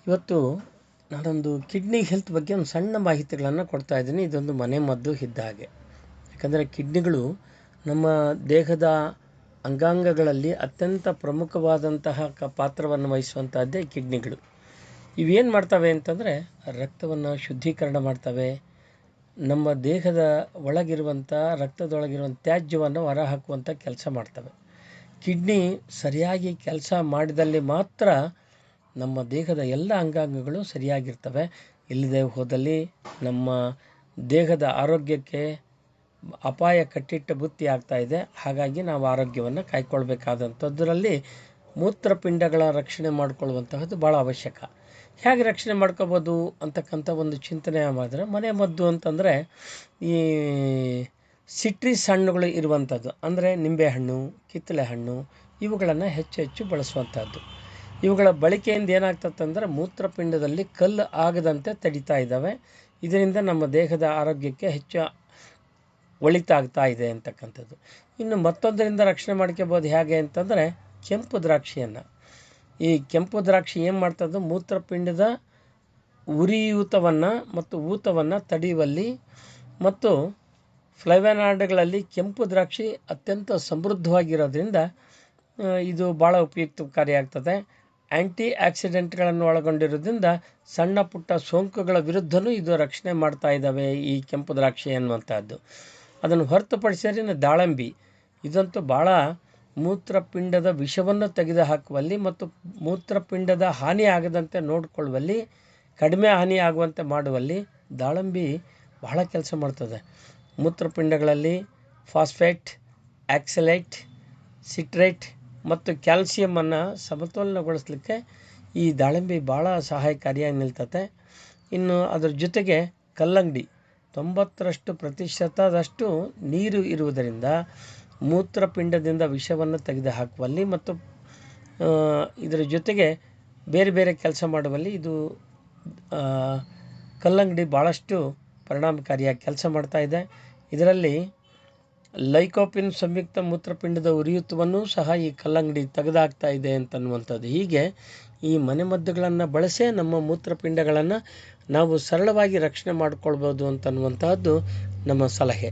ಇವತ್ತು ನಾನೊಂದು kidney health ಬಗ್ಗೆ ಒಂದು ಸಣ್ಣ ಮಾಹಿತಿಗಳನ್ನು ಕೊಡ್ತಾ ಇದ್ದೀನಿ. ಇದೊಂದು ಮನೆಮದ್ದು ಇದ್ದ ಹಾಗೆ. ಯಾಕಂದರೆ ಕಿಡ್ನಿಗಳು ನಮ್ಮ ದೇಹದ ಅಂಗಾಂಗಗಳಲ್ಲಿ ಅತ್ಯಂತ ಪ್ರಮುಖವಾದಂತಹ ಪಾತ್ರವನ್ನು ವಹಿಸುವಂತಹದ್ದೇ ಕಿಡ್ನಿಗಳು. ಇವೇನು ಮಾಡ್ತವೆ ಅಂತಂದರೆ ರಕ್ತವನ್ನು ಶುದ್ಧೀಕರಣ ಮಾಡ್ತವೆ. ನಮ್ಮ ದೇಹದ ಒಳಗಿರುವಂಥ ರಕ್ತದೊಳಗಿರುವಂಥ ತ್ಯಾಜ್ಯವನ್ನು ಹೊರಹಾಕುವಂಥ ಕೆಲಸ ಮಾಡ್ತವೆ. ಕಿಡ್ನಿ ಸರಿಯಾಗಿ ಕೆಲಸ ಮಾಡಿದಲ್ಲಿ ಮಾತ್ರ ನಮ್ಮ ದೇಹದ ಎಲ್ಲ ಅಂಗಾಂಗಗಳು ಸರಿಯಾಗಿರ್ತವೆ. ಇಲ್ಲದೆ ಹೋದಲ್ಲಿ ನಮ್ಮ ದೇಹದ ಆರೋಗ್ಯಕ್ಕೆ ಅಪಾಯ ಕಟ್ಟಿಟ್ಟ ಬುತ್ತಿ ಆಗ್ತಾ ಇದೆ. ಹಾಗಾಗಿ ನಾವು ಆರೋಗ್ಯವನ್ನು ಕಾಯ್ಕೊಳ್ಬೇಕಾದಂಥದ್ರಲ್ಲಿ ಮೂತ್ರಪಿಂಡಗಳ ರಕ್ಷಣೆ ಮಾಡಿಕೊಳ್ಳುವಂತಹದ್ದು ಭಾಳ ಅವಶ್ಯಕ. ಹೇಗೆ ರಕ್ಷಣೆ ಮಾಡ್ಕೋಬೋದು ಅಂತಕ್ಕಂಥ ಒಂದು ಚಿಂತನೆ ಮಾಡಿದ್ರೆ, ಮನೆ ಮದ್ದು ಅಂತಂದರೆ ಈ ಸಿಟ್ರಿಸ್ ಹಣ್ಣುಗಳು ಇರುವಂಥದ್ದು, ಅಂದರೆ ನಿಂಬೆಹಣ್ಣು, ಕಿತ್ತಳೆ ಹಣ್ಣು, ಇವುಗಳನ್ನು ಹೆಚ್ಚು ಬಳಸುವಂಥದ್ದು. ಇವುಗಳ ಬಳಕೆಯಿಂದ ಏನಾಗ್ತದಂದರೆ ಮೂತ್ರಪಿಂಡದಲ್ಲಿ ಕಲ್ಲು ಆಗದಂತೆ ತಡಿತಾ ಇದ್ದಾವೆ. ಇದರಿಂದ ನಮ್ಮ ದೇಹದ ಆರೋಗ್ಯಕ್ಕೆ ಹೆಚ್ಚು ಒಳಿತಾಗ್ತಾ ಇದೆ ಅಂತಕ್ಕಂಥದ್ದು. ಇನ್ನು ಮತ್ತೊಂದರಿಂದ ರಕ್ಷಣೆ ಮಾಡ್ಕೋಬೋದು ಹೇಗೆ ಅಂತಂದರೆ ಕೆಂಪು ದ್ರಾಕ್ಷಿಯನ್ನು. ಈ ಕೆಂಪು ದ್ರಾಕ್ಷಿ ಏನು ಮಾಡ್ತದೆ, ಮೂತ್ರಪಿಂಡದ ಉರಿಯೂತವನ್ನು ಮತ್ತು ಊತವನ್ನು ತಡೆಯುವಲ್ಲಿ ಮತ್ತು ಫ್ಲೇವನಾಯ್ಡ್ಗಳಲ್ಲಿ ಕೆಂಪು ದ್ರಾಕ್ಷಿ ಅತ್ಯಂತ ಸಮೃದ್ಧವಾಗಿರೋದ್ರಿಂದ ಇದು ಭಾಳ ಉಪಯುಕ್ತಕಾರಿಯಾಗ್ತದೆ. ಆ್ಯಂಟಿ ಆಕ್ಸಿಡೆಂಟ್ಗಳನ್ನು ಒಳಗೊಂಡಿರೋದ್ರಿಂದ ಸಣ್ಣ ಪುಟ್ಟ ಸೋಂಕುಗಳ ವಿರುದ್ಧವೂ ಇದು ರಕ್ಷಣೆ ಮಾಡ್ತಾ ಇದ್ದಾವೆ ಈ ಕೆಂಪು ದ್ರಾಕ್ಷಿ ಅನ್ನುವಂಥದ್ದು. ಅದನ್ನು ಹೊರತುಪಡಿಸಿದ್ರೆ ದಾಳಂಬಿ, ಇದಂತೂ ಭಾಳ ಮೂತ್ರಪಿಂಡದ ವಿಷವನ್ನು ತೆಗೆದುಹಾಕುವಲ್ಲಿ ಮತ್ತು ಮೂತ್ರಪಿಂಡದ ಹಾನಿ ಆಗದಂತೆ ನೋಡಿಕೊಳ್ಳುವಲ್ಲಿ, ಕಡಿಮೆ ಹಾನಿ ಆಗುವಂತೆ ಮಾಡುವಲ್ಲಿ ದಾಳಂಬಿ ಬಹಳ ಕೆಲಸ ಮಾಡ್ತದೆ. ಮೂತ್ರಪಿಂಡಗಳಲ್ಲಿ ಫಾಸ್ಫೇಟ್, ಆಕ್ಸಲೇಟ್, ಸಿಟ್ರೇಟ್ ಮತ್ತು ಕ್ಯಾಲ್ಸಿಯಮನ್ನು ಸಮತೋಲನಗೊಳಿಸಲಿಕ್ಕೆ ಈ ದಾಳಿಂಬೆ ಭಾಳ ಸಹಾಯಕಾರಿಯಾಗಿ ನಿಲ್ತತೆ. ಇನ್ನು ಅದರ ಜೊತೆಗೆ ಕಲ್ಲಂಗಡಿ 90% ನೀರು ಇರುವುದರಿಂದ ಮೂತ್ರಪಿಂಡದಿಂದ ವಿಷವನ್ನು ತೆಗೆದುಹಾಕುವಲ್ಲಿ ಮತ್ತು ಇದರ ಜೊತೆಗೆ ಬೇರೆ ಬೇರೆ ಕೆಲಸ ಮಾಡುವಲ್ಲಿ ಇದು ಕಲ್ಲಂಗಡಿ ಭಾಳಷ್ಟು ಪರಿಣಾಮಕಾರಿಯಾಗಿ ಕೆಲಸ ಮಾಡ್ತಾ ಇದೆ. ಇದರಲ್ಲಿ ಲೈಕೋಪಿನ್ ಸಂಯುಕ್ತ ಮೂತ್ರಪಿಂಡದ ಉರಿಯೂತವನ್ನು ಸಹ ಈ ಕಲ್ಲಂಗಡಿ ತೆಗೆದುಹಾಕ್ತಾ ಇದೆ ಅಂತನ್ನುವಂಥದ್ದು. ಹೀಗೆ ಈ ಮನೆಮದ್ದುಗಳನ್ನು ಬಳಸೇ ನಮ್ಮ ಮೂತ್ರಪಿಂಡಗಳನ್ನು ನಾವು ಸರಳವಾಗಿ ರಕ್ಷಣೆ ಮಾಡಿಕೊಳ್ಬೋದು ಅಂತನ್ನುವಂತಹದ್ದು ನಮ್ಮ ಸಲಹೆ.